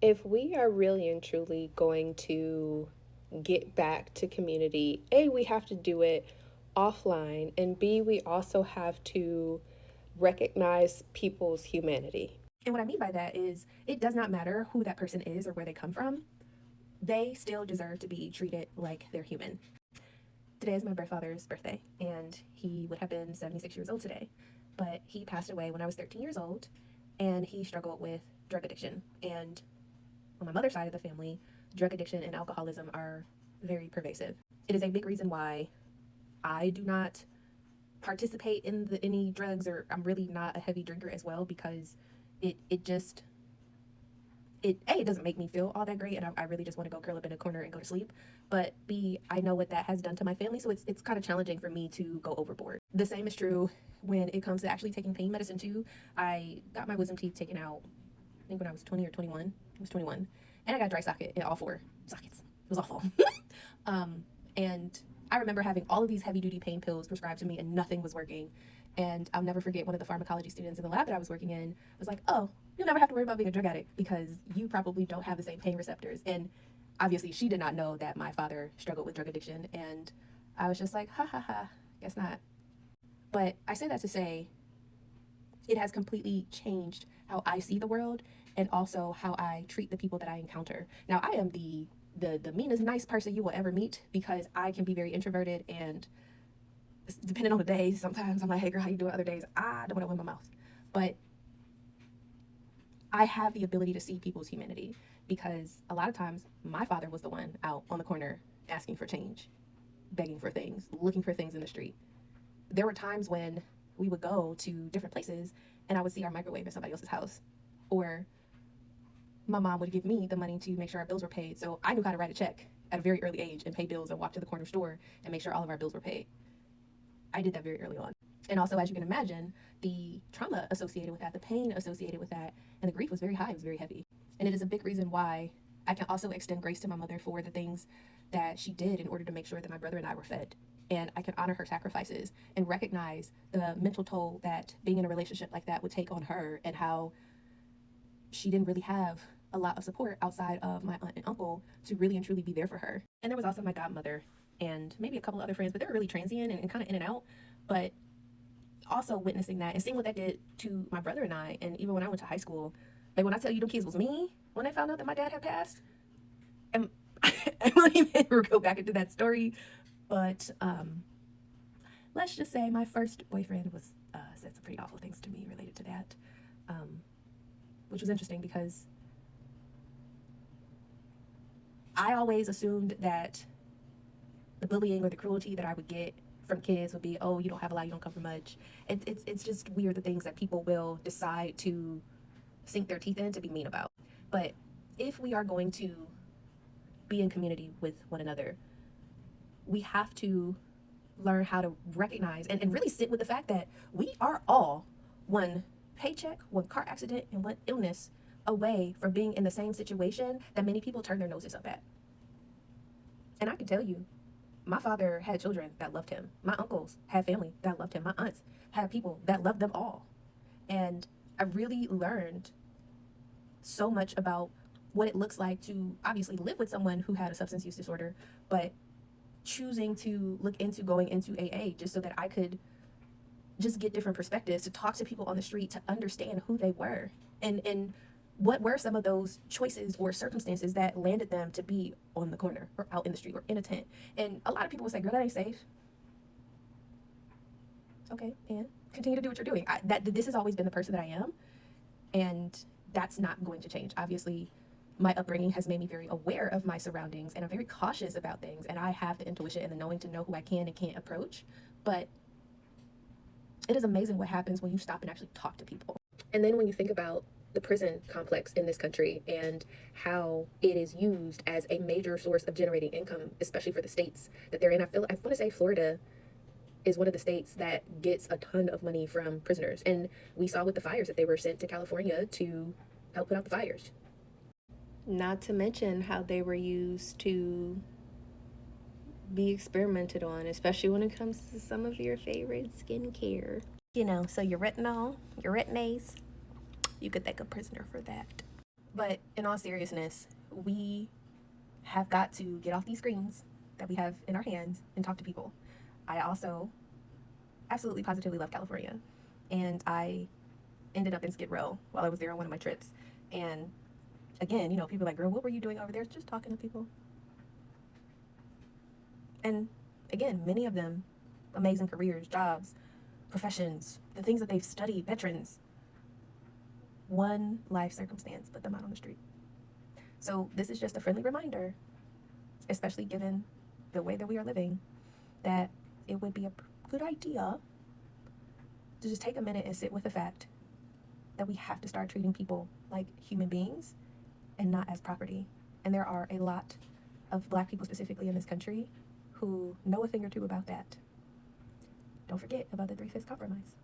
If we are really and truly going to get back to community, A, we have to do it offline, and B, we also have to recognize people's humanity. And what I mean by that is it does not matter who that person is or where they come from, they still deserve to be treated like they're human. Today is my father's birthday, and he would have been 76 years old today, but he passed away when I was 13 years old, and he struggled with drug addiction. And on my mother's side of the family, drug addiction and alcoholism are very pervasive. It is a big reason why I do not participate in any drugs, or I'm really not a heavy drinker as well, because it doesn't make me feel all that great, and I really just want to go curl up in a corner and go to sleep. But B, I know what that has done to my family, so it's kind of challenging for me to go overboard. The same is true when it comes to actually taking pain medicine too. I got my wisdom teeth taken out, I think when I was 20 or 21. I was 21, and I got a dry socket in all 4 sockets. It was awful. And I remember having all of these heavy duty pain pills prescribed to me, and nothing was working. And I'll never forget, one of the pharmacology students in the lab that I was working in was like, "Oh, you'll never have to worry about being a drug addict because you probably don't have the same pain receptors." And obviously she did not know that my father struggled with drug addiction, and I was just like, ha ha ha, guess not. But I say that to say it has completely changed how I see the world, and also how I treat the people that I encounter. Now, I am the meanest nice person you will ever meet, because I can be very introverted, and depending on the day, sometimes I'm like, "Hey girl, how you doing?" Other days, I don't want to open my mouth. But I have the ability to see people's humanity, because a lot of times my father was the one out on the corner asking for change, begging for things, looking for things in the street. There were times when we would go to different places and I would see our microwave at somebody else's house, or my mom would give me the money to make sure our bills were paid. So I knew how to write a check at a very early age and pay bills and walk to the corner store and make sure all of our bills were paid. I did that very early on. And also, as you can imagine, the trauma associated with that, the pain associated with that, and the grief was very high, it was very heavy. And it is a big reason why I can also extend grace to my mother for the things that she did in order to make sure that my brother and I were fed. And I can honor her sacrifices and recognize the mental toll that being in a relationship like that would take on her, and how she didn't really have a lot of support outside of my aunt and uncle to really and truly be there for her. And there was also my godmother and maybe a couple other friends, but they were really transient and kind of in and out. But also witnessing that and seeing what that did to my brother and I, and even when I went to high school, like when I tell you them kids was me when they found out that my dad had passed, and I won't even go back into that story, but let's just say my first boyfriend was said some pretty awful things to me related to that, which was interesting because I always assumed that the bullying or the cruelty that I would get from kids would be, "Oh, you don't have a lot, you don't come from much." It's just weird, the things that people will decide to sink their teeth in to be mean about. But if we are going to be in community with one another, we have to learn how to recognize and really sit with the fact that we are all one paycheck, one car accident, and one illness away from being in the same situation that many people turn their noses up at. And I can tell you, my father had children that loved him. My uncles had family that loved him. My aunts had people that loved them all. And I really learned so much about what it looks like to obviously live with someone who had a substance use disorder, but choosing to look into going into AA just so that I could just get different perspectives, to talk to people on the street, to understand who they were, and what were some of those choices or circumstances that landed them to be on the corner or out in the street or in a tent. And a lot of people would say, "Girl, that ain't safe." Okay, and continue to do what you're doing. This has always been the person that I am, and that's not going to change. Obviously, my upbringing has made me very aware of my surroundings, and I'm very cautious about things, and I have the intuition and the knowing to know who I can and can't approach. But it is amazing what happens when you stop and actually talk to people. And then when you think about the prison complex in this country and how it is used as a major source of generating income, especially for the states that they're in. I want to say Florida is one of the states that gets a ton of money from prisoners. And we saw with the fires that they were sent to California to help put out the fires. Not to mention how they were used to be experimented on, especially when it comes to some of your favorite skincare. You know, so your retinol, your retin-A's, you could thank a prisoner for that. But in all seriousness, we have got to get off these screens that we have in our hands and talk to people. I also absolutely positively love California. And I ended up in Skid Row while I was there on one of my trips. And again, people are like, girl, what were you doing over there? Just talking to people. And again, many of them, amazing careers, jobs, professions, the things that they've studied, veterans. One life circumstance put them out on the street. So this is just a friendly reminder, especially given the way that we are living, that it would be a good idea to just take a minute and sit with the fact that we have to start treating people like human beings and not as property. And there are a lot of Black people specifically in this country who know a thing or two about that. Don't forget about the 3/5 compromise.